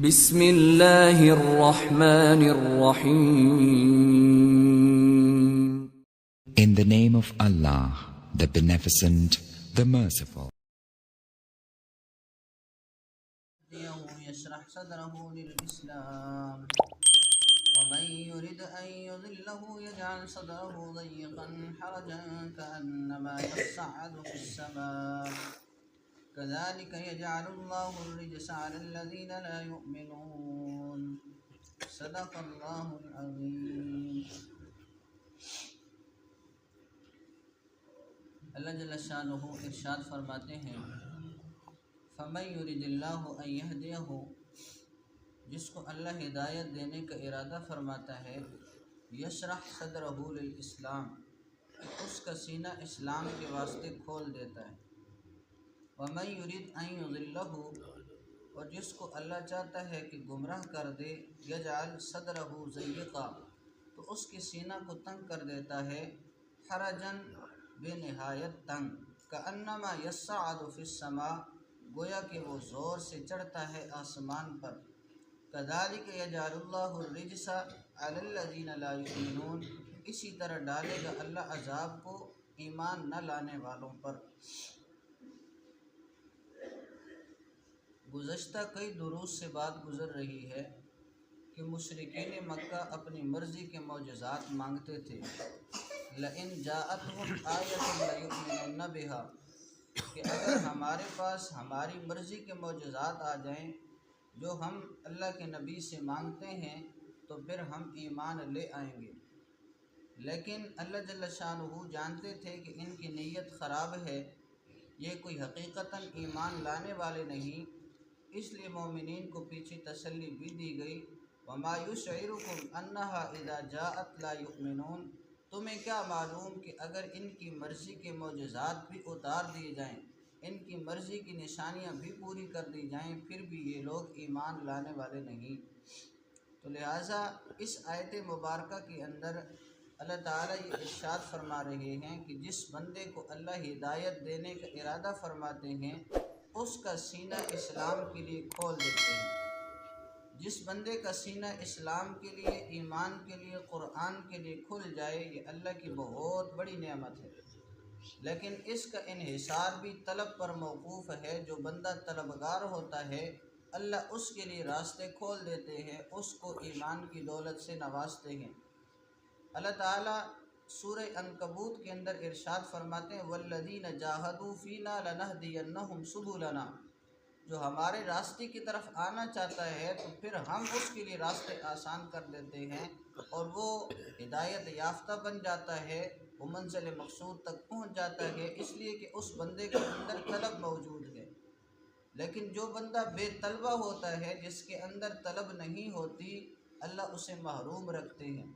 بسم اللہ الرحمن الرحیم. In the name of Allah, the Beneficent, the Merciful. يشرح صدره للإسلام ومن يرد أن يضله يجعل صدره ضيقا حرجا كأنما يصعد في السماء كذلك يجعل الله الرجس على الذين لا يؤمنون صدق الله العظيم. اللہ جل شانہ ارشاد فرماتے ہیں فَمَن يُرِدِ اللَّهُ أَن يَهْدِيَهُ، جس کو اللہ ہدایت دینے کا ارادہ فرماتا ہے، یشرح صدرہ للاسلام، اس کا سینہ اسلام کے واسطے کھول دیتا ہے. وَمَن يُرِدْ أَن يُضِلَّهُ، اور جس کو اللہ چاہتا ہے کہ گمراہ کر دے، یجعل صدرہ ضیقا، تو اس کے سینہ کو تنگ کر دیتا ہے، حرجن بے نہایت تنگ، کأنما یصعد فی السماء، گویا کہ وہ زور سے چڑھتا ہے آسمان پر. کذالک یجعل اللہ الرجس علی الذین لا یؤمنون، اسی طرح ڈالے گا اللہ عذاب کو ایمان نہ لانے والوں پر. گزشتہ کئی دروس سے بات گزر رہی ہے کہ مشرکین مکہ اپنی مرضی کے معجزات مانگتے تھے. لئن جاءتہم آیۃ لیؤمنن بہا، کہ اگر ہمارے پاس ہماری مرضی کے معجزات آ جائیں جو ہم اللہ کے نبی سے مانگتے ہیں تو پھر ہم ایمان لے آئیں گے. لیکن اللہ جل شانہ جانتے تھے کہ ان کی نیت خراب ہے، یہ کوئی حقیقتاً ایمان لانے والے نہیں، اس لیے مومنین کو پیچھے تسلی بھی دی گئی. وما یشعرکم انہا اذا جاءت لا یؤمنون، تمہیں کیا معلوم کہ اگر ان کی مرضی کے معجزات بھی اتار دیے جائیں، ان کی مرضی کی نشانیاں بھی پوری کر دی جائیں، پھر بھی یہ لوگ ایمان لانے والے نہیں. تو لہٰذا اس آیت مبارکہ کے اندر اللہ تعالیٰ یہ ارشاد فرما رہے ہیں کہ جس بندے کو اللہ ہدایت دینے کا ارادہ فرماتے ہیں اس کا سینہ اسلام کے لیے کھول دیتے ہیں. جس بندے کا سینہ اسلام کے لیے، ایمان کے لیے، قرآن کے لیے کھل جائے، یہ اللہ کی بہت بڑی نعمت ہے. لیکن اس کا انحصار بھی طلب پر موقوف ہے. جو بندہ طلبگار ہوتا ہے اللہ اس کے لیے راستے کھول دیتے ہیں، اس کو ایمان کی دولت سے نوازتے ہیں. اللہ تعالیٰ سورہ عنکبوت کے اندر ارشاد فرماتے ہیں والذین جاہدوا فینا لنہدینہم سبلنا، جو ہمارے راستے کی طرف آنا چاہتا ہے تو پھر ہم اس کے لیے راستے آسان کر دیتے ہیں اور وہ ہدایت یافتہ بن جاتا ہے، وہ منزل مقصود تک پہنچ جاتا ہے، اس لیے کہ اس بندے کے اندر طلب موجود ہے. لیکن جو بندہ بے طلبہ ہوتا ہے، جس کے اندر طلب نہیں ہوتی، اللہ اسے محروم رکھتے ہیں.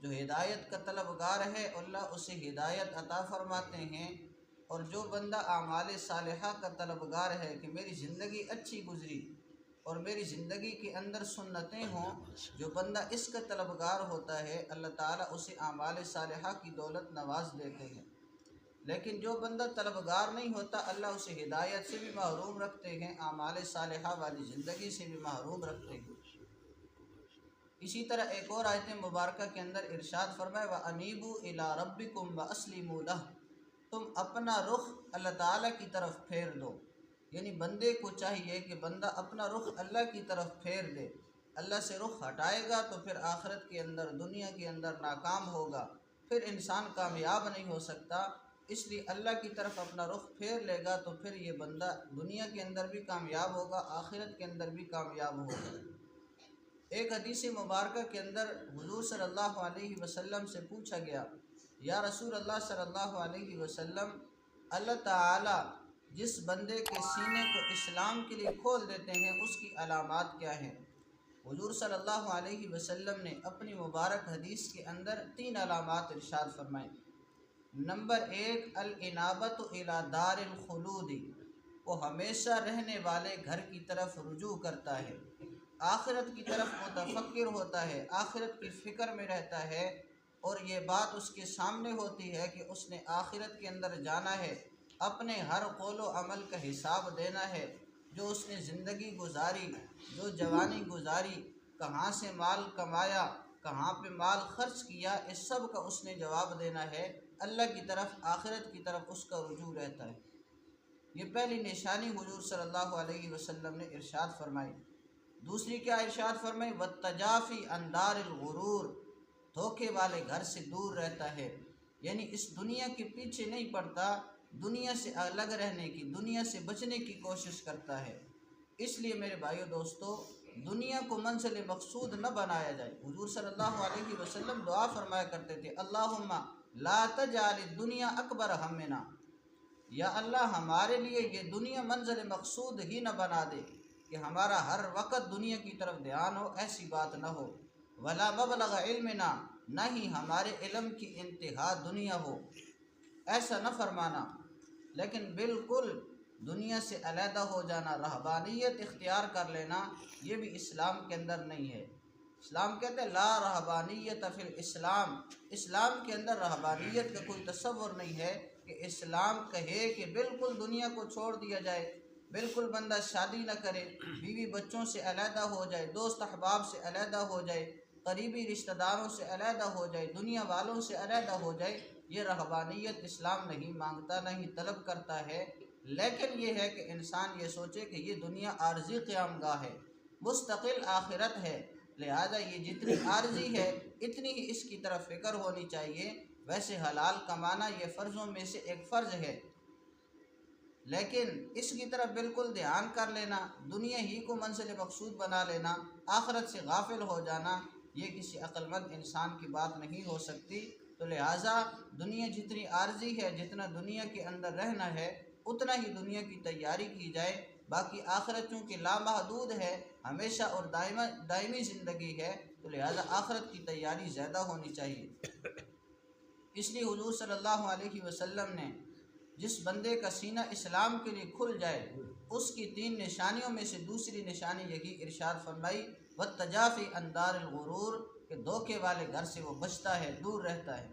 جو ہدایت کا طلبگار ہے اللہ اسے ہدایت عطا فرماتے ہیں، اور جو بندہ اعمال صالحہ کا طلبگار ہے کہ میری زندگی اچھی گزری اور میری زندگی کے اندر سنتیں ہوں، جو بندہ اس کا طلبگار ہوتا ہے اللہ تعالیٰ اسے اعمال صالحہ کی دولت نواز دیتے ہیں. لیکن جو بندہ طلبگار نہیں ہوتا اللہ اسے ہدایت سے بھی محروم رکھتے ہیں، اعمال صالحہ والی زندگی سے بھی محروم رکھتے ہیں. اسی طرح ایک اور آیت مبارکہ کے اندر ارشاد فرمائے وَأَنِيبُوا إِلَىٰ رَبِّكُمْ وَأَسْلِمُوا لَهُ، تم اپنا رخ اللہ تعالیٰ کی طرف پھیر دو. یعنی بندے کو چاہیے کہ بندہ اپنا رخ اللہ کی طرف پھیر دے. اللہ سے رخ ہٹائے گا تو پھر آخرت کے اندر، دنیا کے اندر ناکام ہوگا، پھر انسان کامیاب نہیں ہو سکتا. اس لیے اللہ کی طرف اپنا رخ پھیر لے گا تو پھر یہ بندہ دنیا کے اندر بھی کامیاب ہوگا، آخرت کے اندر بھی کامیاب ہوگا. ایک حدیث مبارکہ کے اندر حضور صلی اللہ علیہ وسلم سے پوچھا گیا یا رسول اللہ صلی اللہ علیہ وسلم، اللہ تعالیٰ جس بندے کے سینے کو اسلام کے لیے کھول دیتے ہیں اس کی علامات کیا ہیں؟ حضور صلی اللہ علیہ وسلم نے اپنی مبارک حدیث کے اندر 3 علامات ارشاد فرمائیں. نمبر 1 الانابۃ الی دار الخلود، وہ ہمیشہ رہنے والے گھر کی طرف رجوع کرتا ہے، آخرت کی طرف متفکر ہوتا ہے، آخرت کی فکر میں رہتا ہے، اور یہ بات اس کے سامنے ہوتی ہے کہ اس نے آخرت کے اندر جانا ہے، اپنے ہر قول و عمل کا حساب دینا ہے. جو اس نے زندگی گزاری، جو جوانی گزاری، کہاں سے مال کمایا، کہاں پہ مال خرچ کیا، اس سب کا اس نے جواب دینا ہے۔ اللہ کی طرف، آخرت کی طرف اس کا رجوع رہتا ہے۔ یہ پہلی نشانی حضور صلی اللہ علیہ وسلم نے ارشاد فرمائی۔ دوسری کیا ارشاد فرمائی؟ وَالتَّجَافِي عَنْ دَارِ الْغُرُورِ، دھوکے والے گھر سے دور رہتا ہے، یعنی اس دنیا کے پیچھے نہیں پڑتا، دنیا سے الگ رہنے کی، دنیا سے بچنے کی کوشش کرتا ہے۔ اس لیے میرے بھائیو دوستو، دنیا کو منزل مقصود نہ بنایا جائے۔ حضور صلی اللہ علیہ وسلم دعا فرمایا کرتے تھے، اللہم لا تجعل الدنیا اکبر ہمنا، یا اللہ ہمارے لیے یہ دنیا منزل مقصود ہی نہ بنا دے کہ ہمارا ہر وقت دنیا کی طرف دھیان ہو، ایسی بات نہ ہو۔ ولا مبلغ علمنا، نہ ہی ہمارے علم کی انتہا دنیا ہو، ایسا نہ فرمانا۔ لیکن بالکل دنیا سے علیحدہ ہو جانا، رہبانیت اختیار کر لینا، یہ بھی اسلام کے اندر نہیں ہے۔ اسلام کہتے ہیں لا رہبانیت فی الاسلام، اسلام کے اندر رہبانیت کا کوئی تصور نہیں ہے کہ اسلام کہے کہ بالکل دنیا کو چھوڑ دیا جائے، بالکل بندہ شادی نہ کرے، بیوی بچوں سے علیحدہ ہو جائے، دوست احباب سے علیحدہ ہو جائے، قریبی رشتہ داروں سے علیحدہ ہو جائے، دنیا والوں سے علیحدہ ہو جائے۔ یہ رہبانیت اسلام نہیں مانگتا، نہیں طلب کرتا ہے۔ لیکن یہ ہے کہ انسان یہ سوچے کہ یہ دنیا عارضی قیام گاہ ہے، مستقل آخرت ہے، لہذا یہ جتنی عارضی ہے اتنی ہی اس کی طرف فکر ہونی چاہیے۔ ویسے حلال کمانا یہ فرضوں میں سے ایک فرض ہے، لیکن اس کی طرف بالکل دھیان کر لینا، دنیا ہی کو منزل مقصود بنا لینا، آخرت سے غافل ہو جانا، یہ کسی عقل مند انسان کی بات نہیں ہو سکتی۔ تو لہٰذا دنیا جتنی عارضی ہے، جتنا دنیا کے اندر رہنا ہے، اتنا ہی دنیا کی تیاری کی جائے۔ باقی آخرت چونکہ لامحدود ہے، ہمیشہ اور دائمی زندگی ہے، تو لہٰذا آخرت کی تیاری زیادہ ہونی چاہیے۔ اس لیے حضور صلی اللہ علیہ وسلم نے جس بندے کا سینہ اسلام کے لیے کھل جائے، اس کی 3 نشانیوں میں سے دوسری نشانی یہی ارشاد فرمائی، وَالتَّجَافِي عَنْ دَارِ الْغُرُورِ، کہ دھوکے والے گھر سے وہ بچتا ہے، دور رہتا ہے۔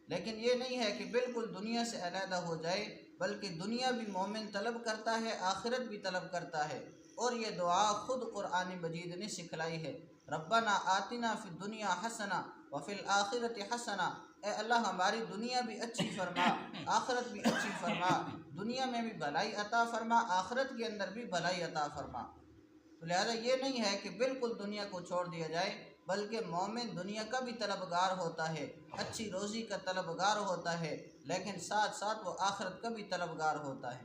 لیکن یہ نہیں ہے کہ بالکل دنیا سے علیحدہ ہو جائے، بلکہ دنیا بھی مومن طلب کرتا ہے، آخرت بھی طلب کرتا ہے۔ اور یہ دعا خود قرآن مجید نے سکھلائی ہے، ربنا آتنا فی الدنیا حسنہ وفی الآخرۃ حسنہ، اے اللہ ہماری دنیا بھی اچھی فرما، آخرت بھی اچھی فرما، دنیا میں بھی بھلائی عطا فرما، آخرت کے اندر بھی بھلائی عطا فرما۔ تو لہذا یہ نہیں ہے کہ بالکل دنیا کو چھوڑ دیا جائے، بلکہ مومن دنیا کا بھی طلبگار ہوتا ہے، اچھی روزی کا طلبگار ہوتا ہے، لیکن ساتھ ساتھ وہ آخرت کا بھی طلبگار ہوتا ہے۔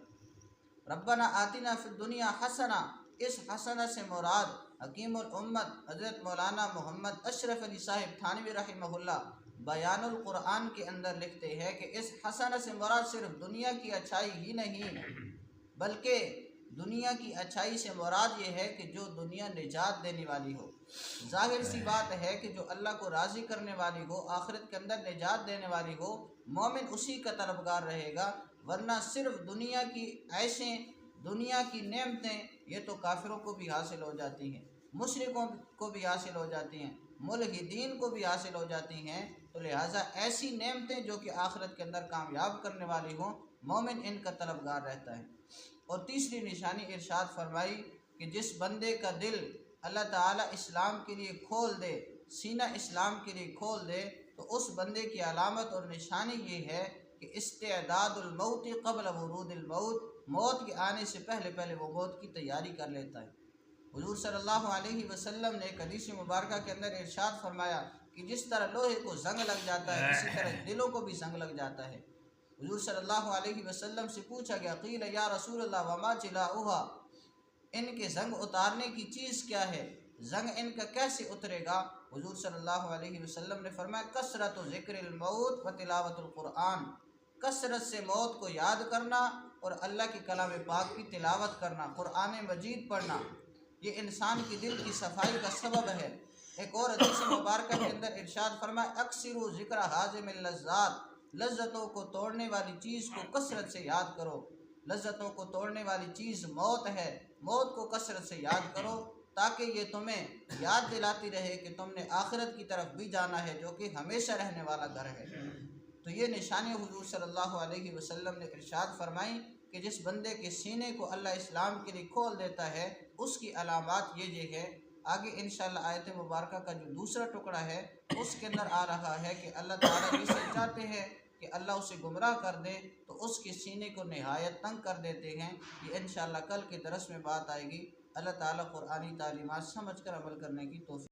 ربنا آتنا فی الدنیا حسنہ، اس حسنہ سے مراد حکیم الامت حضرت مولانا محمد اشرف علی صاحب تھانوی رحمہ اللہ بیان القرآن کے اندر لکھتے ہیں کہ اس حسنہ سے مراد صرف دنیا کی اچھائی ہی نہیں، بلکہ دنیا کی اچھائی سے مراد یہ ہے کہ جو دنیا نجات دینے والی ہو۔ ظاہر سی بات ہے کہ جو اللہ کو راضی کرنے والی ہو، آخرت کے اندر نجات دینے والی ہو، مومن اسی کا طلبگار رہے گا، ورنہ صرف دنیا کی عیشیں، دنیا کی نعمتیں، یہ تو کافروں کو بھی حاصل ہو جاتی ہیں، مشرکوں کو بھی حاصل ہو جاتی ہیں، ملحدین کو بھی حاصل ہو جاتی ہیں۔ تو لہٰذا ایسی نعمتیں جو کہ آخرت کے اندر کامیاب کرنے والی ہوں، مومن ان کا طلبگار رہتا ہے۔ اور تیسری نشانی ارشاد فرمائی کہ جس بندے کا دل اللہ تعالیٰ اسلام کے لیے کھول دے، سینہ اسلام کے لیے کھول دے، تو اس بندے کی علامت اور نشانی یہ ہے کہ استعداد الموت قبل ورود الموت، موت کے آنے سے پہلے پہلے وہ موت کی تیاری کر لیتا ہے۔ حضور صلی اللہ علیہ وسلم نے ایک حدیث مبارکہ کے اندر ارشاد فرمایا کہ جس طرح لوہے کو زنگ لگ جاتا ہے، اسی طرح دلوں کو بھی زنگ لگ جاتا ہے۔ حضور صلی اللہ علیہ وسلم سے پوچھا گیا، قیل یا رسول اللہ وما جلاؤہا، ان کے زنگ اتارنے کی چیز کیا ہے، زنگ ان کا کیسے اترے گا؟ حضور صلی اللہ علیہ وسلم نے فرمایا، کثرت ذکر الموت و تلاوت القرآن، کثرت سے موت کو یاد کرنا اور اللہ کی کلام پاک کی تلاوت کرنا، قرآن مجید پڑھنا، یہ انسان کی دل کی صفائی کا سبب ہے۔ ایک اور حدیث مبارکہ کے اندر ارشاد فرمایا، اکثروا ذکر حازم اللذات، لذتوں کو توڑنے والی چیز کو کثرت سے یاد کرو۔ لذتوں کو توڑنے والی چیز موت ہے، موت کو کثرت سے یاد کرو تاکہ یہ تمہیں یاد دلاتی رہے کہ تم نے آخرت کی طرف بھی جانا ہے جو کہ ہمیشہ رہنے والا گھر ہے۔ تو یہ نشانی حضور صلی اللہ علیہ وسلم نے ارشاد فرمائی کہ جس بندے کے سینے کو اللہ اسلام کے لیے کھول دیتا ہے اس کی علامات یہ ہے۔ آگے انشاءاللہ آیت مبارکہ کا جو دوسرا ٹکڑا ہے اس کے اندر آ رہا ہے کہ اللہ تعالیٰ جسے چاہتے ہیں کہ اللہ اسے گمراہ کر دے تو اس کے سینے کو نہایت تنگ کر دیتے ہیں۔ یہ انشاءاللہ کل کے درس میں بات آئے گی۔ اللہ تعالیٰ قرآنی تعلیمات سمجھ کر عمل کرنے کی توفیق